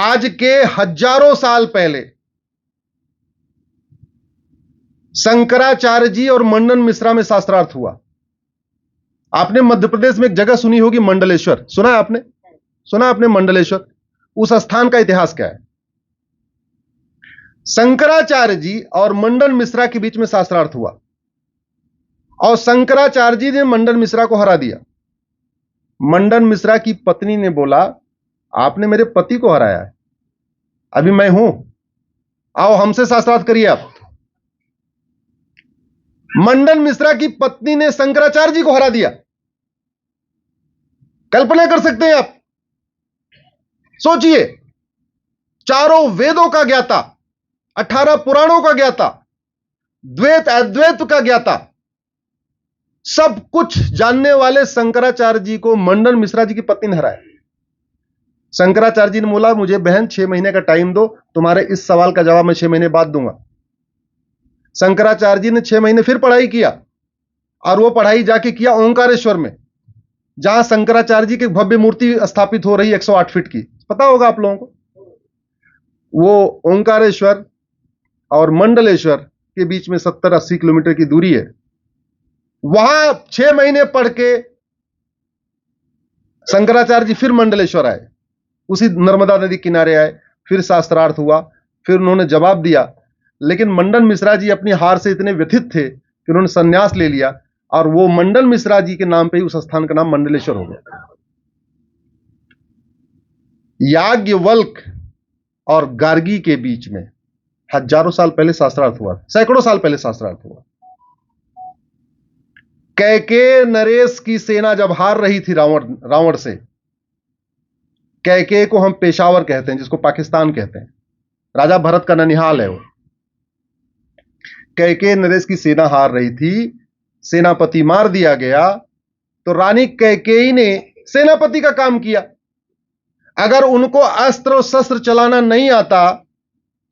आज के हजारों साल पहले शंकराचार्य जी और मंडन मिश्रा में शास्त्रार्थ हुआ। आपने मध्य प्रदेश में एक जगह सुनी होगी मंडलेश्वर, सुना है आपने? सुना आपने मंडलेश्वर? उस स्थान का इतिहास क्या है? शंकराचार्य जी और मंडन मिश्रा के बीच में शास्त्रार्थ हुआ और शंकराचार्य जी ने मंडन मिश्रा को हरा दिया। मंडन मिश्रा की पत्नी ने बोला, आपने मेरे पति को हराया है, अभी मैं हूं, आओ हमसे शास्त्रार्थ करिए आप। मंडन मिश्रा की पत्नी ने शंकराचार्य जी को हरा दिया। कल्पना कर सकते हैं आप? सोचिए, चारों वेदों का ज्ञाता, 18 पुराणों का ज्ञाता, द्वैत अद्वैत का ज्ञाता, सब कुछ जानने वाले शंकराचार्य जी को मंडन मिश्रा जी की पत्नी ने हराया। शंकराचार्य जी ने बोला, मुझे बहन 6 महीने का टाइम दो, तुम्हारे इस सवाल का जवाब मैं 6 महीने बाद दूंगा। शंकराचार्य जी ने 6 महीने फिर पढ़ाई किया और वो पढ़ाई जाके किया ओंकारेश्वर में, जहां शंकराचार्य जी की भव्य मूर्ति स्थापित हो रही है 108 फीट की, पता होगा आप लोगों को। वो ओंकारेश्वर और मंडलेश्वर के बीच में 70-80 किलोमीटर की दूरी है। वहां 6 महीने पढ़ के शंकराचार्य जी फिर मंडलेश्वर आए, उसी नर्मदा नदी किनारे आए, फिर शास्त्रार्थ हुआ, फिर उन्होंने जवाब दिया। लेकिन मंडन मिश्रा जी अपनी हार से इतने व्यथित थे कि उन्होंने संन्यास ले लिया और वो मंडन मिश्रा जी के नाम पे ही उस स्थान का नाम मंडलेश्वर हो गया। याज्ञवल्क और गार्गी के बीच में हजारों साल पहले शास्त्रार्थ हुआ, सैकड़ों साल पहले शास्त्रार्थ हुआ। कैकेय नरेश की सेना जब हार रही थी रावण से, कैकेय को हम पेशावर कहते हैं, जिसको पाकिस्तान कहते हैं, राजा भरत का ननिहाल है वो। कैकेय नरेश की सेना हार रही थी, सेनापति मार दिया गया, तो रानी कैकेयी ने सेनापति का काम किया। अगर उनको अस्त्र और शस्त्र चलाना नहीं आता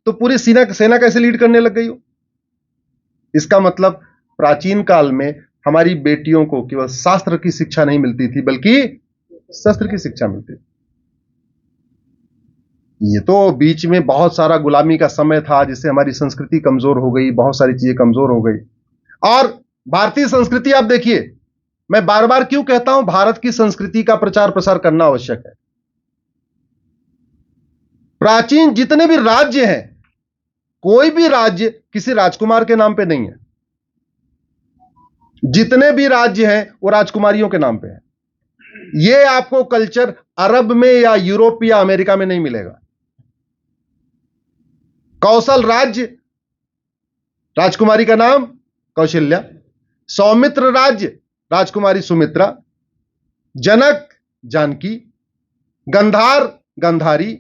तो पूरी सेना कैसे लीड करने लग गई हो? इसका मतलब प्राचीन काल में हमारी बेटियों को केवल शास्त्र की शिक्षा नहीं मिलती थी, बल्कि शस्त्र की शिक्षा मिलती थी। ये तो बीच में बहुत सारा गुलामी का समय था, जिससे हमारी संस्कृति कमजोर हो गई, बहुत सारी चीजें कमजोर हो गई। और भारतीय संस्कृति, आप देखिए, मैं बार बार क्यों कहता हूं भारत की संस्कृति का प्रचार प्रसार करना आवश्यक है। प्राचीन जितने भी राज्य हैं, कोई भी राज्य किसी राजकुमार के नाम पे नहीं है। जितने भी राज्य हैं वो राजकुमारियों के नाम पे है। ये आपको कल्चर अरब में या यूरोप या अमेरिका में नहीं मिलेगा। कौशल राज्य, राजकुमारी का नाम कौशल्या। सौमित्र राज्य, राजकुमारी सुमित्रा। जनक जानकी। गंधार गंधारी।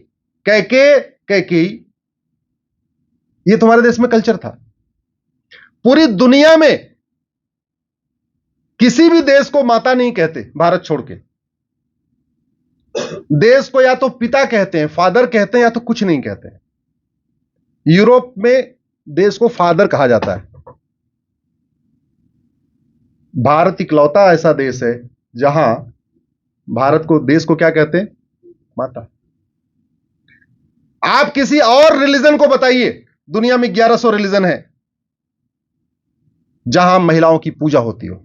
कैकेय कैकेयी। ये तुम्हारे देश में कल्चर था। पूरी दुनिया में किसी भी देश को माता नहीं कहते, भारत छोड़ के। देश को या तो पिता कहते हैं, फादर कहते हैं, या तो कुछ नहीं कहते हैं। यूरोप में देश को फादर कहा जाता है। भारत इकलौता ऐसा देश है जहां भारत को, देश को क्या कहते हैं? माता। आप किसी और रिलीजन को बताइए, दुनिया में 1100 रिलीजन है जहां महिलाओं की पूजा होती हो।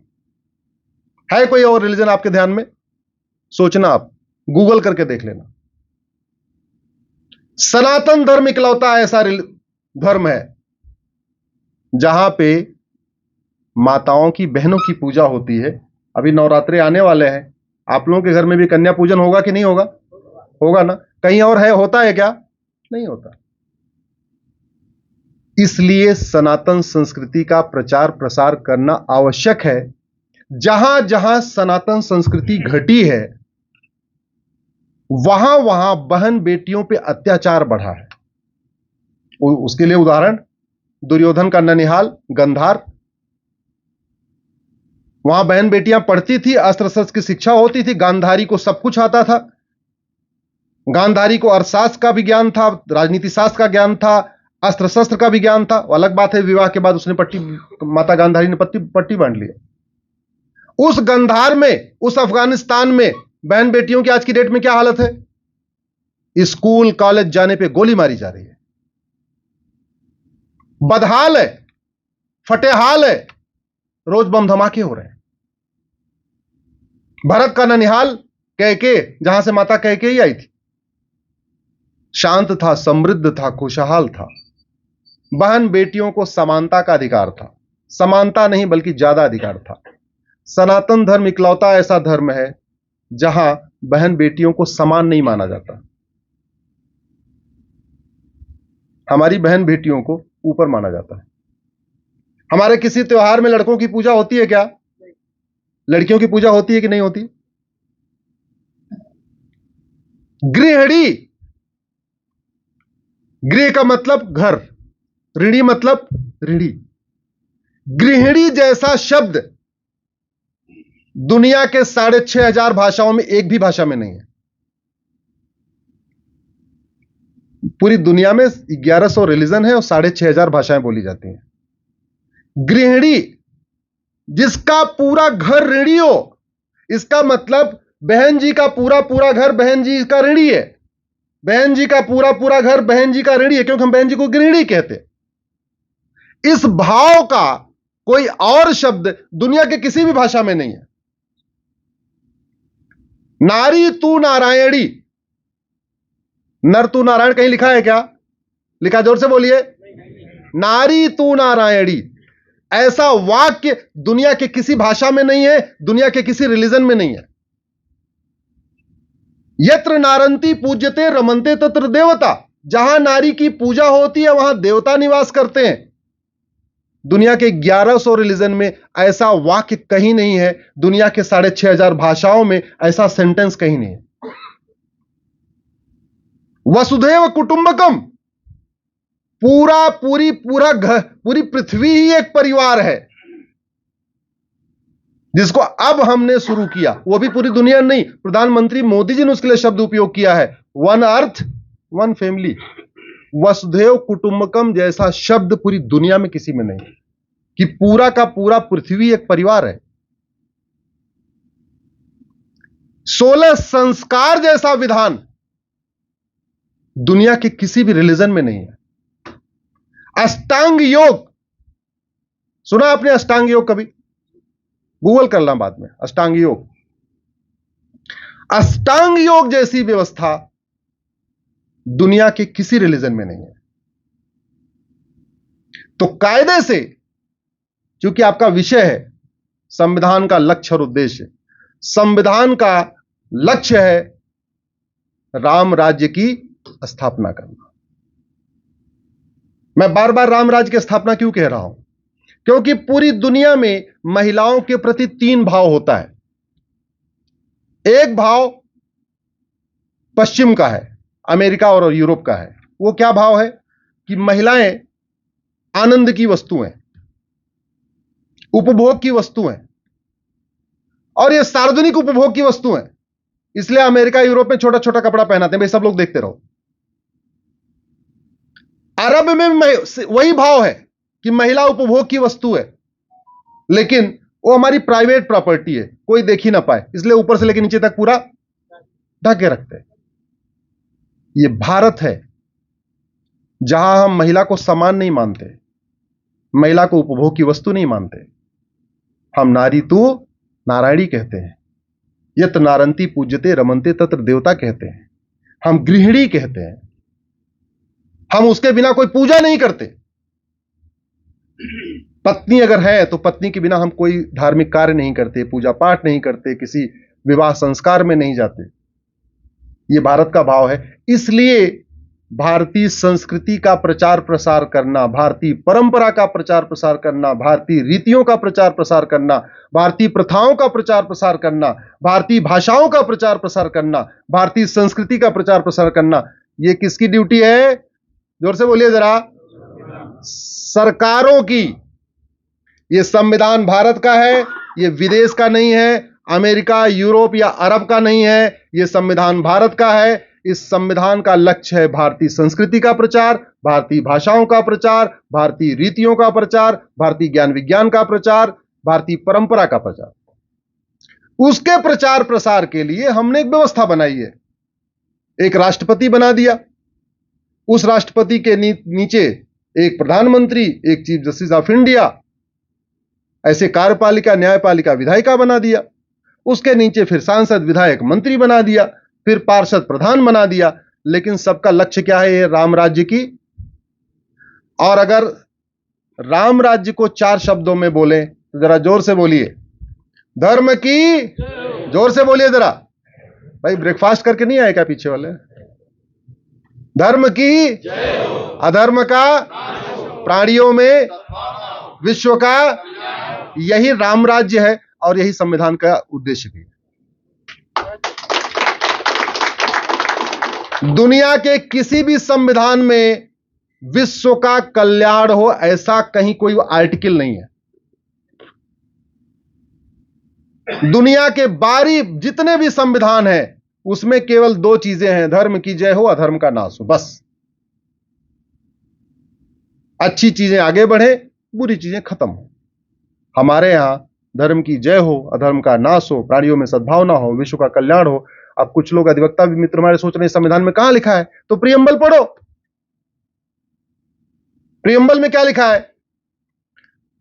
है कोई और रिलीजन आपके ध्यान में? सोचना, आप गूगल करके देख लेना। सनातन धर्म इकलौता ऐसा धर्म है जहां पे माताओं की, बहनों की पूजा होती है। अभी नवरात्रे आने वाले हैं, आप लोगों के घर में भी कन्या पूजन होगा कि नहीं होगा? होगा ना? कहीं और है, होता है क्या? नहीं होता। इसलिए सनातन संस्कृति का प्रचार प्रसार करना आवश्यक है। जहां जहां सनातन संस्कृति घटी है, वहां वहां बहन बेटियों पे अत्याचार बढ़ा है। उसके लिए उदाहरण दुर्योधन का ननिहाल गंधार। वहां बहन बेटियां पढ़ती थी, अस्त्र शस्त्र की शिक्षा होती थी। गांधारी को सब कुछ आता था। गांधारी को अर्थशास्त्र का भी ज्ञान था, राजनीति शास्त्र का ज्ञान था, अस्त्र शस्त्र का भी ज्ञान था। अलग बात है, विवाह के बाद उसने माता गांधारी ने पट्टी बांध लिया। उस गंधार में, उस अफगानिस्तान में बहन बेटियों की आज की डेट में क्या हालत है? स्कूल कॉलेज जाने पे गोली मारी जा रही है, बदहाल है, फटेहाल है, रोज बम धमाके हो रहे हैं। भरत का ननिहाल कैके, जहां से माता कैके ही आई थी, शांत था, समृद्ध था, खुशहाल था। बहन बेटियों को समानता का अधिकार था, समानता नहीं बल्कि ज्यादा अधिकार था। सनातन धर्म इकलौता ऐसा धर्म है जहां बहन बेटियों को समान नहीं माना जाता। हमारी बहन बेटियों को ऊपर माना जाता है। हमारे किसी त्योहार में लड़कों की पूजा होती है क्या? लड़कियों की पूजा होती है कि नहीं होती? गृहिणी, गृह का मतलब घर, ऋणी मतलब ऋणी। गृहिणी जैसा शब्द दुनिया के 6,500 भाषाओं में एक भी भाषा में नहीं है। पूरी दुनिया में 1100 रिलीजन है और 6,500 भाषाएं बोली जाती हैं। गृहिणी जिसका पूरा घर ऋणी हो, इसका मतलब बहन जी का पूरा पूरा घर बहन जी का ऋणी है, बहन जी का पूरा पूरा घर बहन जी का ऋणी है, क्योंकि हम बहन जी को गृहिणी कहते हैं। इस भाव का कोई और शब्द दुनिया के किसी भी भाषा में नहीं है। नारी तू नारायणी, नर तू नारायण कहीं लिखा है क्या? लिखा, जोर से बोलिए। नारी तू नारायणी, ऐसा वाक्य दुनिया के किसी भाषा में नहीं है, दुनिया के किसी रिलीजन में नहीं है। यत्र नारंती पूज्यते रमनते तत्र देवता, जहां नारी की पूजा होती है वहां देवता निवास करते हैं। दुनिया के 1100 रिलीजन में ऐसा वाक्य कहीं नहीं है, दुनिया के 6,500 भाषाओं में ऐसा सेंटेंस कहीं नहीं है। वसुधैव कुटुंबकम, पूरा घर, पूरी पृथ्वी ही एक परिवार है, जिसको अब हमने शुरू किया, वो भी पूरी दुनिया नहीं, प्रधानमंत्री मोदी जी ने उसके लिए शब्द उपयोग किया है, वन अर्थ वन फैमिली। वसुधैव कुटुंबकम जैसा शब्द पूरी दुनिया में किसी में नहीं, कि पूरा का पूरा पृथ्वी एक परिवार है। 16 संस्कार जैसा विधान दुनिया के किसी भी रिलीजन में नहीं है। अष्टांग योग, सुना आपने अष्टांग योग कभी? गूगल करना बाद में, अष्टांग योग। अष्टांग योग जैसी व्यवस्था दुनिया के किसी रिलीजन में नहीं है। तो कायदे से, क्योंकि आपका विषय है संविधान का लक्ष्य और उद्देश्य, संविधान का लक्ष्य है राम राज्य की स्थापना करना। मैं बार बार राम राज्य की स्थापना क्यों कह रहा हूं? क्योंकि पूरी दुनिया में महिलाओं के प्रति 3 भाव होता है। एक भाव पश्चिम का है, अमेरिका और यूरोप का है। वो क्या भाव है? कि महिलाएं आनंद की वस्तु हैं, उपभोग की वस्तु हैं, और ये सार्वजनिक उपभोग की वस्तु हैं। इसलिए अमेरिका यूरोप में छोटा छोटा कपड़ा पहनाते हैं, भाई सब लोग देखते रहो। अरब में वही भाव है कि महिला उपभोग की वस्तु है, लेकिन वो हमारी प्राइवेट प्रॉपर्टी है, कोई देख ही ना पाए, इसलिए ऊपर से लेकर नीचे तक पूरा ढक के रखते हैं। ये भारत है जहां हम महिला को समान नहीं मानते, महिला को उपभोग की वस्तु नहीं मानते। हम नारी तू नारायणी कहते हैं, यत नारंती पूज्यते रमनते तत्र देवता कहते हैं, हम गृहिणी कहते हैं। हम उसके बिना कोई पूजा नहीं करते। पत्नी अगर है तो पत्नी के बिना हम कोई धार्मिक कार्य नहीं करते, पूजा पाठ नहीं करते, किसी विवाह संस्कार में नहीं जाते। यह भारत का भाव है। इसलिए भारतीय संस्कृति का प्रचार प्रसार करना, भारतीय परंपरा का प्रचार प्रसार करना, भारतीय रीतियों का प्रचार प्रसार करना, भारतीय प्रथाओं का प्रचार प्रसार करना, भारतीय भाषाओं का प्रचार प्रसार करना, भारतीय संस्कृति का प्रचार प्रसार करना, यह किसकी ड्यूटी है? जोर से बोलिए जरा। सरकारों की। यह संविधान भारत का है, यह विदेश का नहीं है, अमेरिका, यूरोप या अरब का नहीं है, यह संविधान भारत का है। इस संविधान का लक्ष्य है भारतीय संस्कृति का प्रचार, भारतीय भाषाओं का प्रचार, भारतीय रीतियों का प्रचार, भारतीय ज्ञान विज्ञान का प्रचार, भारतीय परंपरा का प्रचार। उसके प्रचार प्रसार के लिए हमने एक व्यवस्था बनाई है। एक राष्ट्रपति बना दिया, उस राष्ट्रपति के नीचे एक प्रधानमंत्री, एक चीफ जस्टिस ऑफ इंडिया, ऐसे कार्यपालिका, न्यायपालिका, विधायिका बना दिया। उसके नीचे फिर सांसद, विधायक, मंत्री बना दिया, फिर पार्षद, प्रधान बना दिया। लेकिन सबका लक्ष्य क्या है? ये राम राज्य की। और अगर राम राज्य को 4 शब्दों में बोले तो जरा जोर से बोलिए, धर्म की। जोर से बोलिए जरा। भाई ब्रेकफास्ट करके नहीं आए क्या पीछे वाले? धर्म की, अधर्म का, प्राणियों में, विश्व का, यही राम राज्य है और यही संविधान का उद्देश्य भी है। दुनिया के किसी भी संविधान में विश्व का कल्याण हो ऐसा कहीं कोई आर्टिकल नहीं है। दुनिया के बारी जितने भी संविधान हैं उसमें केवल 2 चीजें हैं, धर्म की जय हो, अधर्म का नाश हो, बस। अच्छी चीजें आगे बढ़े, बुरी चीजें खत्म हो। हमारे यहां धर्म की जय हो, अधर्म का नाश हो, प्राणियों में सद्भावना हो, विश्व का कल्याण हो। अब कुछ लोग अधिवक्ता भी मित्र हमारे सोच रहे हैं संविधान में कहां लिखा है, तो प्रियम्बल पढ़ो। प्रियम्बल में क्या लिखा है?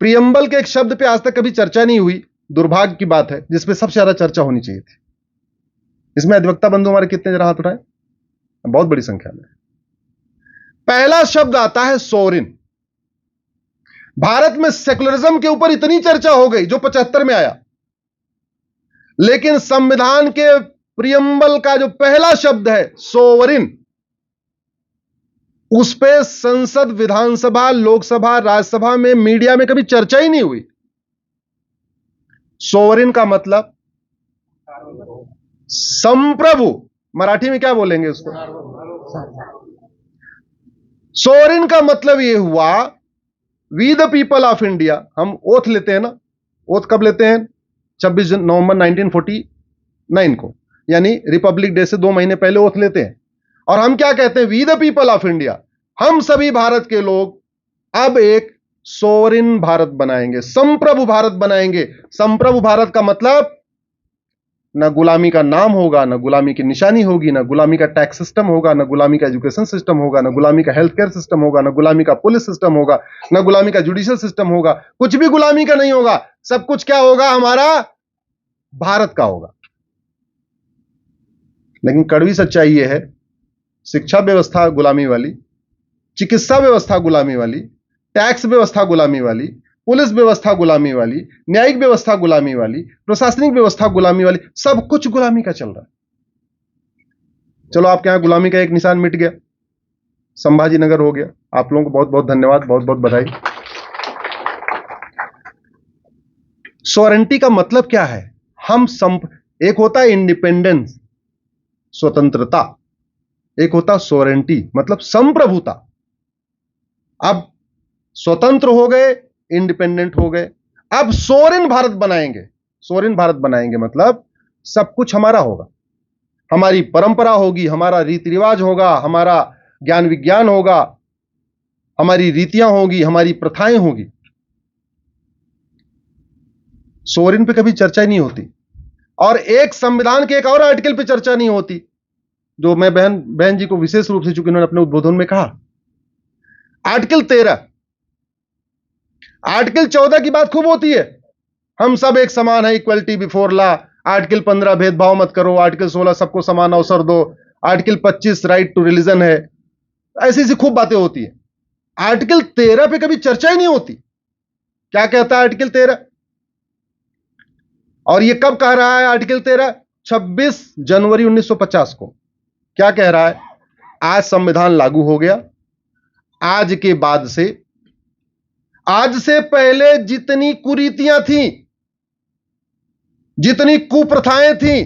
प्रियम्बल के एक शब्द पे आज तक कभी चर्चा नहीं हुई, दुर्भाग्य की बात है, जिसपे सबसे ज्यादा चर्चा होनी चाहिए थी। इसमें अधिवक्ता बंधु हमारे कितने जरा हाथ उठाए? बहुत बड़ी संख्या में। पहला शब्द आता है सोवरिन। भारत में सेकुलरिज्म के ऊपर इतनी चर्चा हो गई जो 75 में आया, लेकिन संविधान के प्रियम्बल का जो पहला शब्द है सोवरिन, उस पे संसद, विधानसभा, लोकसभा, राज्यसभा में, मीडिया में कभी चर्चा ही नहीं हुई। सोवरिन का मतलब संप्रभु, मराठी में क्या बोलेंगे उसको? सोवरिन का मतलब यह हुआ we the people of India. हम ओथ लेते हैं ना, ओथ कब लेते हैं? 26 नवंबर 1949 को, यानी रिपब्लिक डे से 2 महीने पहले ओथ लेते हैं। और हम क्या कहते हैं? We the people of India, हम सभी भारत के लोग अब एक सोवरिन भारत बनाएंगे, संप्रभु भारत बनाएंगे। संप्रभु भारत का मतलब न गुलामी का नाम होगा, न गुलामी की निशानी होगी, न गुलामी का टैक्स सिस्टम होगा, न गुलामी का एजुकेशन सिस्टम होगा, न गुलामी का हेल्थ केयर सिस्टम होगा, न गुलामी का पुलिस सिस्टम होगा, न गुलामी का जुडिशियल सिस्टम होगा। कुछ भी गुलामी का नहीं होगा। सब कुछ क्या होगा? हमारा भारत का होगा। लेकिन कड़वी सच्चाई यह है, शिक्षा व्यवस्था गुलामी वाली, चिकित्सा व्यवस्था गुलामी वाली, टैक्स व्यवस्था गुलामी वाली, पुलिस व्यवस्था गुलामी वाली, न्यायिक व्यवस्था गुलामी वाली, प्रशासनिक व्यवस्था गुलामी वाली, सब कुछ गुलामी का चल रहा है। चलो आपके यहां गुलामी का एक निशान मिट गया, संभाजी नगर हो गया। आप लोगों को बहुत बहुत धन्यवाद, बहुत बहुत बधाई। सॉवरेंटी का मतलब क्या है? एक होता है इंडिपेंडेंस, स्वतंत्रता, एक होता सॉवरेंटी मतलब संप्रभुता। अब स्वतंत्र हो गए, इंडिपेंडेंट हो गए, अब सोवरेन भारत बनाएंगे। सोवरेन भारत बनाएंगे मतलब सब कुछ हमारा होगा, हमारी परंपरा होगी, हमारा रीति रिवाज होगा, हमारा ज्ञान विज्ञान होगा, हमारी रीतियां होगी, हमारी प्रथाएं होगी। सोवरेन पे कभी चर्चा ही नहीं होती। और एक संविधान के एक और आर्टिकल पे चर्चा नहीं होती, जो मैं बहन जी को विशेष रूप से, चूंकि उन्होंने अपने उद्बोधन में कहा, आर्टिकल 13। आर्टिकल 14 की बात खूब होती है, हम सब एक समान है, इक्वलिटी बिफोर लॉ। आर्टिकल 15 भेदभाव मत करो, आर्टिकल 16 सबको समान अवसर दो, आर्टिकल 25 राइट टू रिलीजन है। ऐसी ऐसी खूब बातें होती है। आर्टिकल 13 पे कभी चर्चा ही नहीं होती। क्या कहता है आर्टिकल 13? और यह कब कह रहा है आर्टिकल 13? 26 जनवरी 1950 को। क्या कह रहा है? आज संविधान लागू हो गया, आज के बाद से, आज से पहले जितनी कुरीतियां थीं, जितनी कुप्रथाएं थीं,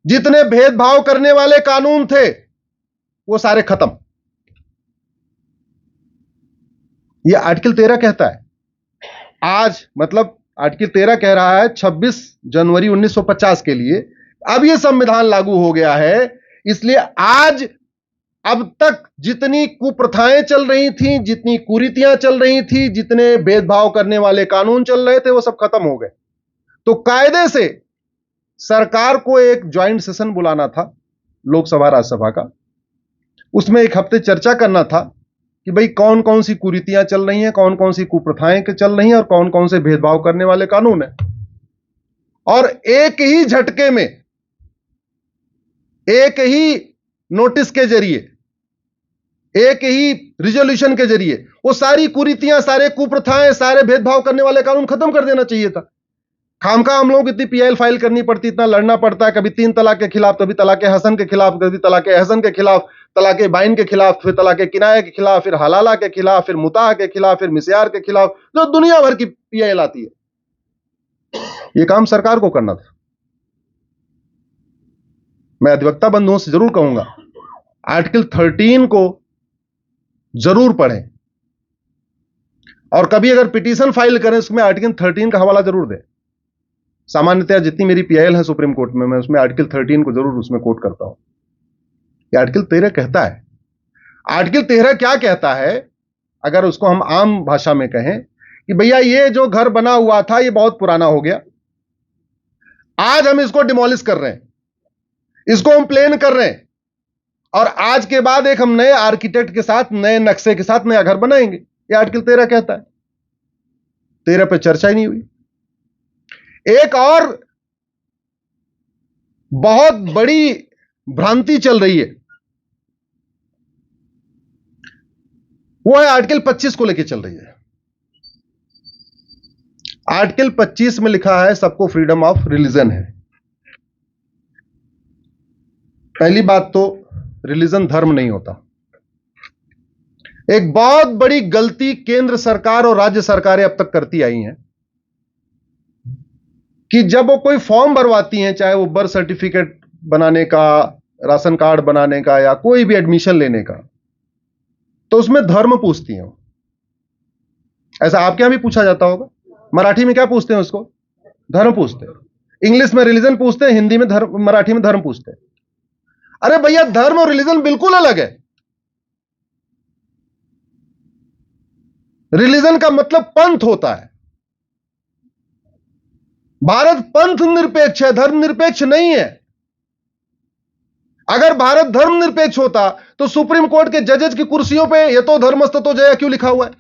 जितने भेदभाव करने वाले कानून थे, वो सारे खत्म। यह आर्टिकल 13 कहता है। आज मतलब आर्टिकल 13 कह रहा है 26 जनवरी 1950 के लिए अब यह संविधान लागू हो गया है, इसलिए आज अब तक जितनी कुप्रथाएं चल रही थीं, जितनी कुरीतियां चल रही थी, जितने भेदभाव करने वाले कानून चल रहे थे, वो सब खत्म हो गए। तो कायदे से सरकार को एक ज्वाइंट सेशन बुलाना था लोकसभा राज्यसभा का, उसमें एक हफ्ते चर्चा करना था कि भाई कौन कौन सी कुरीतियां चल रही हैं, कौन कौन सी कुप्रथाएं चल रही हैं और कौन कौन से भेदभाव करने वाले कानून हैं। और एक ही झटके में, एक ही नोटिस के जरिए, एक ही रिजोल्यूशन के जरिए वो सारी कुरीतियां, सारे कुप्रथाएं, सारे भेदभाव करने वाले कानून खत्म कर देना चाहिए था। खामखा हम लोगों को इतनी पीआईएल फाइल करनी पड़ती, इतना लड़ना पड़ता है, कभी 3 तलाक के खिलाफ, कभी तलाक हसन के खिलाफ, कभी तलाक अहसन के खिलाफ, तलाक बाइन के खिलाफ, फिर तलाक किनाया के खिलाफ, फिर हलाला के खिलाफ, फिर मुताह के खिलाफ, फिर मिस्यार के खिलाफ, जो दुनिया भर की पीआईएल आती है। यह काम सरकार को करना था। मैं अधिवक्ता बंधुओं से जरूर कहूंगा, आर्टिकल 13 को जरूर पढ़ें और कभी अगर पिटीशन फाइल करें उसमें आर्टिकल 13 का हवाला जरूर दें। सामान्यतः जितनी मेरी पीआईएल है सुप्रीम कोर्ट में, मैं उसमें आर्टिकल 13 को जरूर उसमें कोट करता हूं। ये आर्टिकल 13 कहता है, आर्टिकल 13 क्या कहता है, अगर उसको हम आम भाषा में कहें कि भैया ये जो घर बना हुआ था ये बहुत पुराना हो गया, आज हम इसको डिमोलिश कर रहे हैं, इसको हम प्लेन कर रहे हैं और आज के बाद एक हम नए आर्किटेक्ट के साथ, नए नक्शे के साथ नया घर बनाएंगे। ये आर्टिकल 13 कहता है। 13 पे चर्चा ही नहीं हुई। एक और बहुत बड़ी भ्रांति चल रही है, वो है आर्टिकल 25 को लेकर चल रही है। आर्टिकल 25 में लिखा है सबको फ्रीडम ऑफ रिलीजन है। पहली बात तो रिलीजन धर्म नहीं होता। एक बहुत बड़ी गलती केंद्र सरकार और राज्य सरकारें अब तक करती आई हैं कि जब वो कोई फॉर्म भरवाती हैं, चाहे वो बर्थ सर्टिफिकेट बनाने का, राशन कार्ड बनाने का या कोई भी एडमिशन लेने का, तो उसमें धर्म पूछती हैं। ऐसा आपके यहां भी पूछा जाता होगा। मराठी में क्या पूछते हैं उसको? धर्म पूछते हैं। इंग्लिश में रिलीजन पूछते हैं, हिंदी में धर्म, मराठी में धर्म पूछते हैं। अरे भैया, धर्म और रिलीजन बिल्कुल अलग है। रिलीजन का मतलब पंथ होता है। भारत पंथ निरपेक्ष है, धर्म निरपेक्ष नहीं है। अगर भारत धर्म निरपेक्ष होता तो सुप्रीम कोर्ट के जजेस की कुर्सियों पे यतो धर्मस्ततो जया क्यों लिखा हुआ है?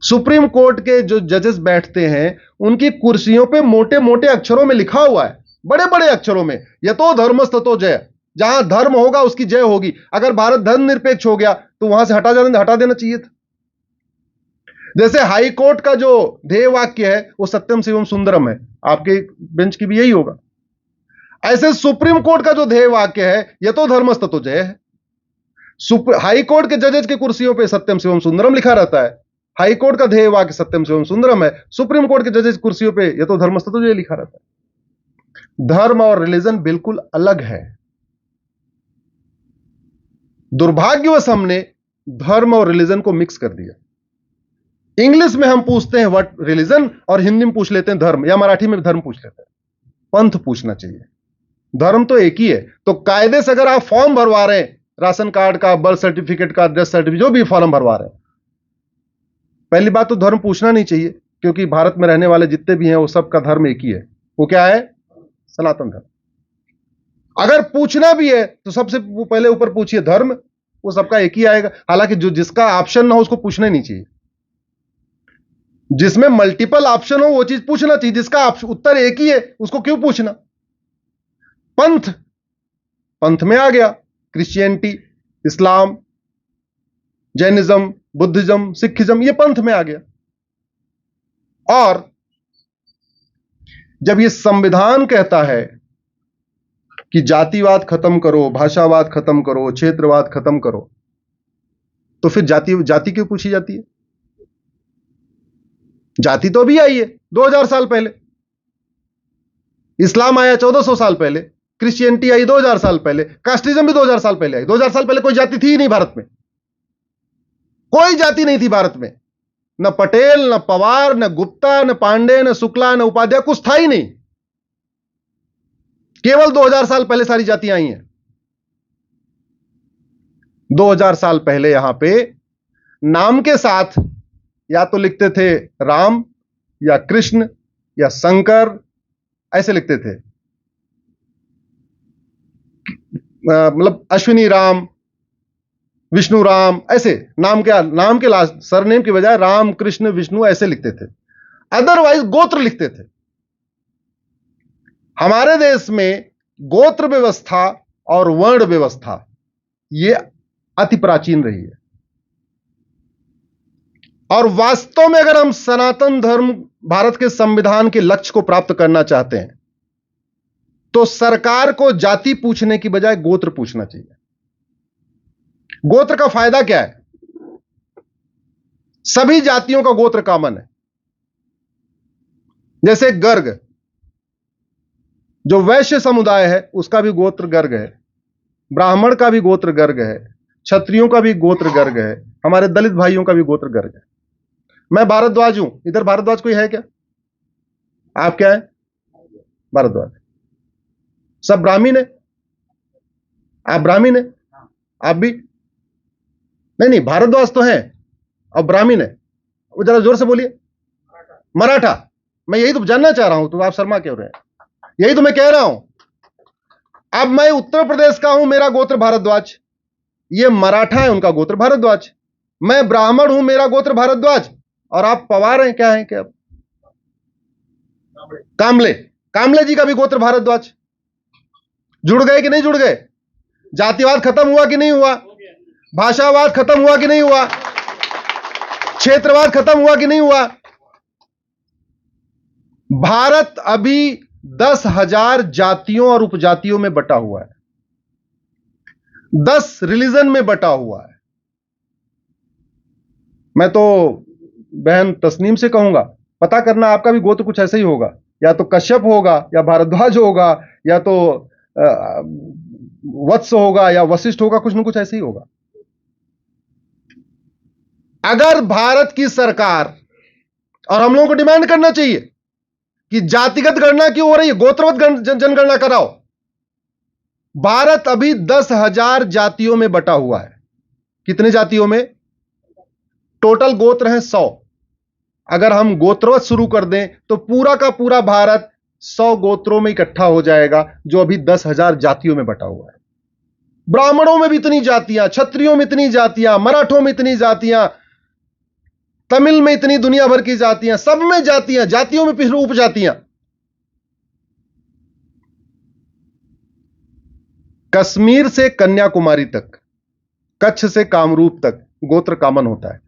सुप्रीम कोर्ट के जो जजेस बैठते हैं उनकी कुर्सियों पे मोटे मोटे अक्षरों में लिखा हुआ है, बड़े बड़े अक्षरों में, यतो धर्मस्ततो जय। जहां धर्म होगा उसकी जय होगी। अगर भारत धर्म निरपेक्ष हो गया तो वहां से हटा देना चाहिए था। जैसे हाई कोर्ट का जो ध्येय वाक्य है वो सत्यम शिवम सुंदरम है, आपके बेंच की भी यही होगा। ऐसे सुप्रीम कोर्ट का जो ध्येय वाक्य है यतो धर्मस्ततो जय है। हाई कोर्ट के जजेस की कुर्सियों पे सत्यम शिवम सुंदरम लिखा रहता है। हाई कोर्ट का ध्येय वाक्य सत्यम शिवम सुंदरम है, सुप्रीम कोर्ट के जजेस की कुर्सियों पे यतो धर्मस्ततो जय लिखा रहता है। धर्म और रिलीजन बिल्कुल अलग है। दुर्भाग्यवश हमने धर्म और रिलीजन को मिक्स कर दिया। इंग्लिश में हम पूछते हैं व्हाट रिलीजन और हिंदी में पूछ लेते हैं धर्म, या मराठी में धर्म पूछ लेते हैं। पंथ पूछना चाहिए, धर्म तो एक ही है। तो कायदे से अगर आप फॉर्म भरवा रहे हैं, राशन कार्ड का, बर्थ सर्टिफिकेट का, डेथ सर्टिफिकेट, जो भी फॉर्म भरवा रहे हैं, पहली बात तो धर्म पूछना नहीं चाहिए, क्योंकि भारत में रहने वाले जितने भी हैं वो सबका धर्म एक ही है। वो क्या है? सनातन धर्म। अगर पूछना भी है तो सबसे पहले ऊपर पूछिए धर्म, वो सबका एक ही आएगा। हालांकि जो जिसका ऑप्शन ना हो उसको पूछना ही नहीं चाहिए। जिसमें मल्टीपल ऑप्शन हो वो चीज पूछना चाहिए। जिसका उत्तर एक ही है उसको क्यों पूछना? पंथ, पंथ में आ गया क्रिश्चियनिटी, इस्लाम, जैनिज्म, बुद्धिज्म, सिखिज्म, ये पंथ में आ गया। और जब ये संविधान कहता है कि जातिवाद खत्म करो, भाषावाद खत्म करो, क्षेत्रवाद खत्म करो, तो फिर जाति क्यों पूछी जाती है? जाति तो भी आई है 2000 साल पहले, इस्लाम आया 1400 साल पहले, क्रिश्चियनिटी आई 2000 साल पहले, कास्टिज्म भी 2000 साल पहले आई। 2000 साल पहले कोई जाति थी ही नहीं भारत में। कोई जाति नहीं थी भारत में, न पटेल, न पवार, न गुप्ता, न पांडे, न शुक्ला, न उपाध्याय, कुछ था ही नहीं। केवल 2000 साल पहले सारी जातियां आई हैं। 2000 साल पहले यहां पे नाम के साथ या तो लिखते थे राम या कृष्ण या शंकर, ऐसे लिखते थे। मतलब अश्विनी राम, विष्णु राम, ऐसे नाम के लास्ट सरनेम की बजाय राम कृष्ण विष्णु ऐसे लिखते थे, अदरवाइज गोत्र लिखते थे। हमारे देश में गोत्र व्यवस्था और वर्ण व्यवस्था ये अति प्राचीन रही है। और वास्तव में अगर हम सनातन धर्म भारत के संविधान के लक्ष्य को प्राप्त करना चाहते हैं तो सरकार को जाति पूछने की बजाय गोत्र पूछना चाहिए। गोत्र का फायदा क्या है? सभी जातियों का गोत्र कॉमन है। जैसे गर्ग, जो वैश्य समुदाय है उसका भी गोत्र गर्ग है, ब्राह्मण का भी गोत्र गर्ग है, क्षत्रियों का भी गोत्र गर्ग है, हमारे दलित भाइयों का भी गोत्र गर्ग है। मैं भारद्वाज हूं, इधर भारद्वाज कोई है क्या? आप क्या है? भारद्वाज। सब ब्राह्मीण है? आप ब्राह्मीण है? आप भी नहीं, भारद्वाज तो है और ब्राह्मीण है। वो जरा जोर से बोलिए। मराठा। मैं यही तो जानना चाह रहा हूं, तो आप शर्मा क्यों रहे हैं? यही तो मैं कह रहा हूं। अब मैं उत्तर प्रदेश का हूं, मेरा गोत्र भारद्वाज, ये मराठा है, उनका गोत्र भारद्वाज। मैं ब्राह्मण हूं, मेरा गोत्र भारद्वाज, और आप पवार हैं, क्या है क्या? कामले। कामले जी का भी गोत्र भारद्वाज। जुड़ गए कि नहीं जुड़ गए? जातिवाद खत्म हुआ कि नहीं हुआ? भाषावाद खत्म हुआ कि नहीं हुआ? क्षेत्रवाद खत्म हुआ कि नहीं हुआ? भारत अभी 10,000 जातियों और उपजातियों में बटा हुआ है, 10 रिलीजन में बटा हुआ है। मैं तो बहन तस्नीम से कहूंगा, पता करना, आपका भी गोत्र कुछ ऐसे ही होगा, या तो कश्यप होगा, या भारद्वाज होगा, या तो वत्स होगा, या वशिष्ठ होगा, कुछ ना कुछ ऐसे ही होगा। अगर भारत की सरकार, और हम लोगों को डिमांड करना चाहिए कि जातिगत गणना क्यों हो रही है, गोत्रवत जनगणना कराओ। भारत अभी 10,000 जातियों में बटा हुआ है। कितने जातियों में? टोटल गोत्र हैं 100। अगर हम गोत्रवत शुरू कर दें तो पूरा का पूरा भारत 100 गोत्रों में इकट्ठा हो जाएगा, जो अभी 10,000 जातियों में बटा हुआ है। ब्राह्मणों में भी इतनी जातियां, क्षत्रियों में इतनी जातियां, मराठों में इतनी जातियां, तमिल में इतनी दुनिया भर की जातियां, सब में जातियां, जातियों में फिर उपजातियां। कश्मीर से कन्याकुमारी तक, कच्छ से कामरूप तक गोत्र कॉमन होता है।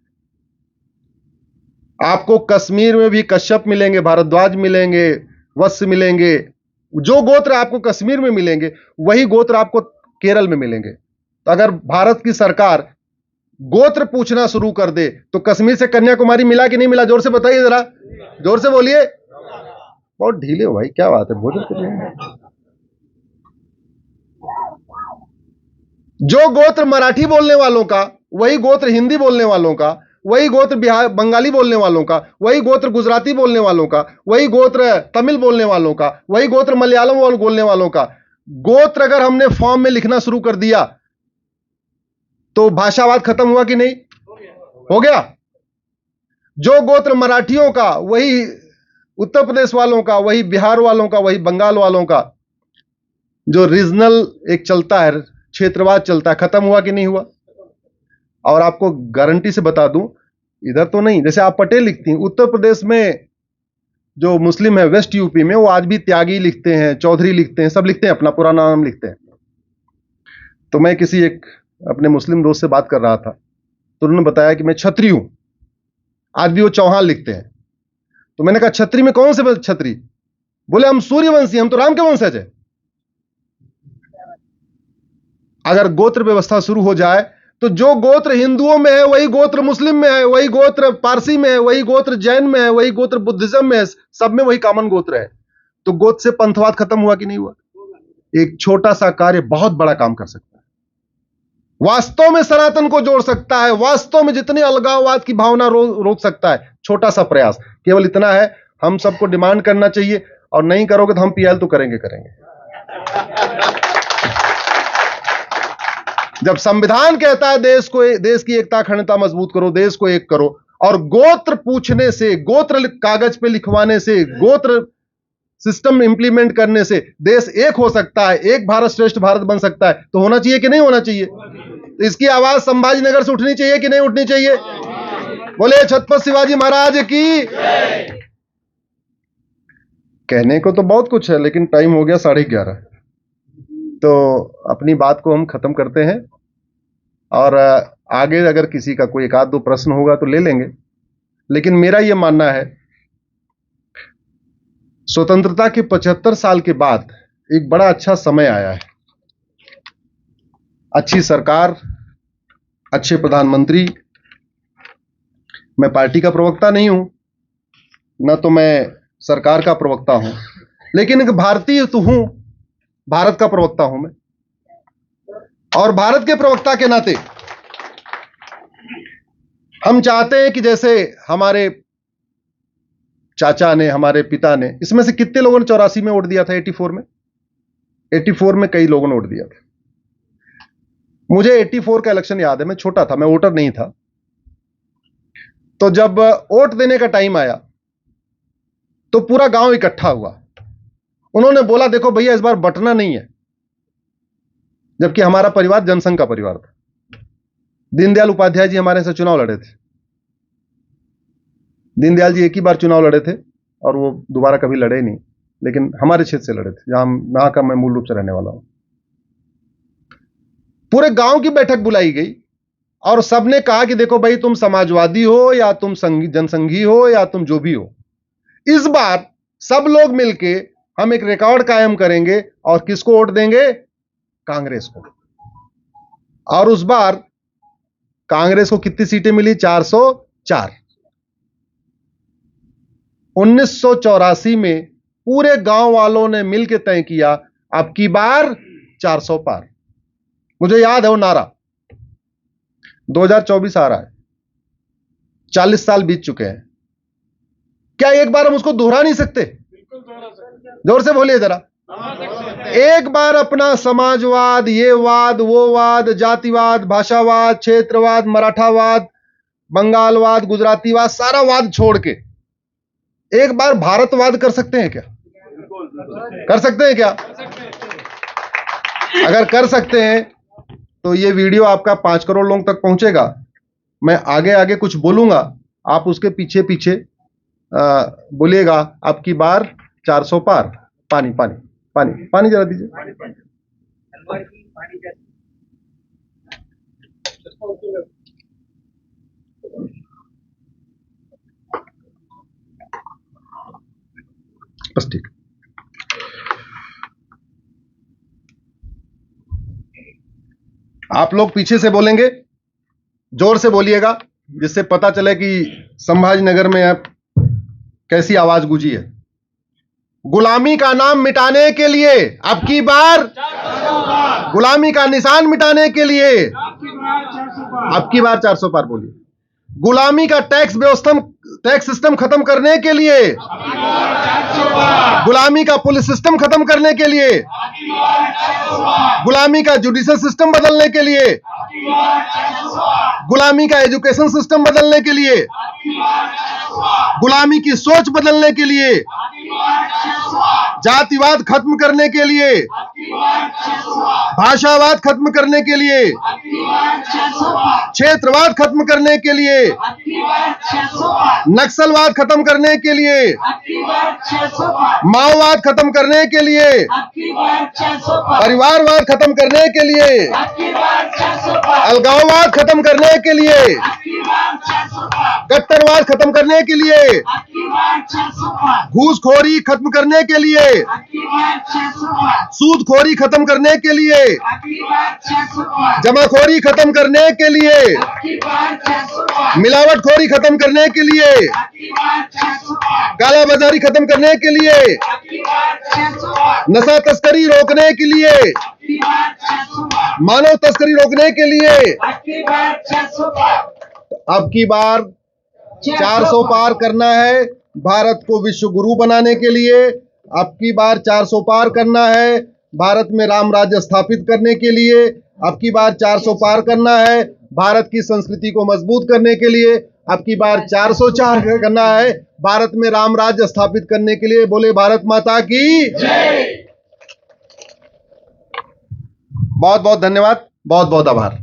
आपको कश्मीर में भी कश्यप मिलेंगे, भारद्वाज मिलेंगे, वत्स मिलेंगे। जो गोत्र आपको कश्मीर में मिलेंगे वही गोत्र आपको केरल में मिलेंगे। तो अगर भारत की सरकार गोत्र पूछना शुरू कर दे तो कश्मीर से कन्याकुमारी मिला कि नहीं मिला? जोर से बताइए, जरा जोर से बोलिए। बहुत ढीले हो भाई, क्या बात है? भोजन कर रहे हैं। जो गोत्र मराठी बोलने वालों का वही गोत्र हिंदी बोलने वालों का, वही गोत्र बिहार बंगाली बोलने वालों का, वही गोत्र गुजराती बोलने वालों का, वही गोत्र तमिल बोलने वालों का, वही गोत्र मलयालम बोलने वालों का। गोत्र अगर हमने फॉर्म में लिखना शुरू कर दिया तो भाषावाद खत्म हुआ कि नहीं? हो गया। जो गोत्र मराठियों का वही उत्तर प्रदेश वालों का, वही बिहार वालों का, वही बंगाल वालों का। जो रीजनल एक चलता है, क्षेत्रवाद चलता है, खत्म हुआ कि नहीं हुआ? और आपको गारंटी से बता दूं, इधर तो नहीं, जैसे आप पटेल लिखती हैं, उत्तर प्रदेश में जो मुस्लिम है वेस्ट यूपी में, वो आज भी त्यागी लिखते हैं, चौधरी लिखते हैं, सब लिखते हैं, अपना पुराना नाम लिखते हैं। तो मैं किसी एक अपने मुस्लिम दोस्त से बात कर रहा था, तो उन्होंने बताया कि मैं छत्री हूं, आज भी वो चौहान लिखते हैं। तो मैंने कहा छत्री में कौन से छत्री? बोले हम सूर्यवंशी, हम तो राम के वंशज है। अगर गोत्र व्यवस्था शुरू हो जाए तो जो गोत्र हिंदुओं में है वही गोत्र मुस्लिम में है, वही गोत्र पारसी में है, वही गोत्र जैन में है, वही गोत्र बुद्धिज्म में है, सब में वही कॉमन गोत्र है। तो गोत्र से पंथवाद खत्म हुआ कि नहीं हुआ? एक छोटा सा कार्य बहुत बड़ा काम कर सकता है, वास्तव में सनातन को जोड़ सकता है, वास्तव में जितनी अलगाववाद की भावना रोक सकता है। छोटा सा प्रयास, केवल इतना है, हम सबको डिमांड करना चाहिए, और नहीं करोगे तो हम पीएल तो करेंगे। जब संविधान कहता है देश की एकता अखंडता मजबूत करो, देश को एक करो, और गोत्र पूछने से, गोत्र कागज पे लिखवाने से, गोत्र सिस्टम इंप्लीमेंट करने से देश एक हो सकता है, एक भारत श्रेष्ठ भारत बन सकता है, तो होना चाहिए कि नहीं होना चाहिए? तो इसकी आवाज संभाजी नगर से उठनी चाहिए कि नहीं उठनी चाहिए? बोले छत्रपति शिवाजी महाराज की। कहने को तो बहुत कुछ है, लेकिन टाइम हो गया 11:30, तो अपनी बात को हम खत्म करते हैं और आगे अगर किसी का कोई एक आध दो प्रश्न होगा तो ले लेंगे। लेकिन मेरा यह मानना है, स्वतंत्रता के 75 साल के बाद एक बड़ा अच्छा समय आया है। अच्छी सरकार, अच्छे प्रधानमंत्री। मैं पार्टी का प्रवक्ता नहीं हूं, न तो मैं सरकार का प्रवक्ता हूं, लेकिन एक भारतीय तो हूं, भारत का प्रवक्ता हूं मैं। और भारत के प्रवक्ता के नाते हम चाहते हैं कि जैसे हमारे चाचा ने, हमारे पिता ने, इसमें से कितने लोगों ने 84 में वोट दिया था? 84 में, 84 में कई लोगों ने वोट दिया था। मुझे 84 का इलेक्शन याद है, मैं छोटा था, मैं वोटर नहीं था। तो जब वोट देने का टाइम आया तो पूरा गांव इकट्ठा हुआ। उन्होंने बोला देखो भैया, इस बार बंटना नहीं है, जबकि हमारा परिवार जनसंघ का परिवार था। दीनदयाल उपाध्याय जी हमारे से चुनाव लड़े थे। दीनदयाल जी एक ही बार चुनाव लड़े थे और वो दोबारा कभी लड़े नहीं, लेकिन हमारे क्षेत्र से लड़े थे, जहां का मैं मूल रूप से रहने वाला हूं। पूरे गांव की बैठक बुलाई गई और सबने कहा कि देखो भाई, तुम समाजवादी हो या तुम जनसंघी हो या तुम जो भी हो, इस बार सब लोग मिलके हम एक रिकॉर्ड कायम करेंगे और किसको वोट देंगे? कांग्रेस को। और उस बार कांग्रेस को कितनी सीटें मिली? 404। 1984 में पूरे गांव वालों ने मिलकर तय किया, अब की बार 400 पार। मुझे याद है वो नारा। 2024 आ रहा है, 40 साल बीत चुके हैं। क्या एक बार हम उसको दोहरा नहीं सकते? जोर से बोलिए जरा। एक बार अपना समाजवाद, ये वाद, वो वाद, जातिवाद, भाषावाद, क्षेत्रवाद, मराठावाद, बंगालवाद, गुजरातीवाद, सारा वाद छोड़ के एक बार भारतवाद कर सकते हैं क्या? कर सकते हैं क्या? अगर कर सकते हैं तो ये वीडियो आपका 5 करोड़ लोगों तक पहुंचेगा। मैं आगे आगे कुछ बोलूंगा, आप उसके पीछे पीछे बोलिएगा, अब की बार 400 पार। पानी पानी पानी पानी जरा दीजिए। बस ठीक। आप लोग पीछे से बोलेंगे, जोर से बोलिएगा, जिससे पता चले कि संभाजी नगर में अब कैसी आवाज गूंजी है। गुलामी का नाम मिटाने के लिए अब की बार, गुलामी का निशान मिटाने के लिए अब की बार 400 पार। बोलिए। गुलामी का टैक्स सिस्टम खत्म करने के लिए, गुलामी का पुलिस सिस्टम खत्म करने के लिए, गुलामी का जुडिशियल सिस्टम बदलने के लिए, गुलामी का एजुकेशन सिस्टम बदलने के लिए, गुलामी की सोच बदलने के लिए, जातिवाद खत्म करने के लिए, भाषावाद खत्म करने के लिए, क्षेत्रवाद खत्म करने के लिए, नक्सलवाद खत्म करने के लिए, माओवाद खत्म करने के लिए, परिवारवाद खत्म करने के लिए, अलगाववाद खत्म करने के लिए, कट्टरवाद खत्म करने के लिए, घूसखोरी खत्म करने के लिए, सूदखोरी खत्म करने के लिए, जमाखोरी खत्म करने के लिए, मिलावटखोरी खत्म करने के लिए, कालाबाजारी खत्म करने के लिए, नशा तस्करी रोकने के लिए, मानव तस्करी रोकने के लिए अब की बार 400 पार करना है। भारत को विश्व गुरु बनाने के लिए अब की बार 400 पार करना है। भारत में राम राज्य स्थापित करने के लिए अब की बार 400 पार करना है। भारत की संस्कृति को मजबूत करने के लिए अब की बार 404 करना है भारत में राम राज्य स्थापित करने के लिए। बोले भारत माता की जय। बहुत बहुत धन्यवाद, बहुत बहुत आभार।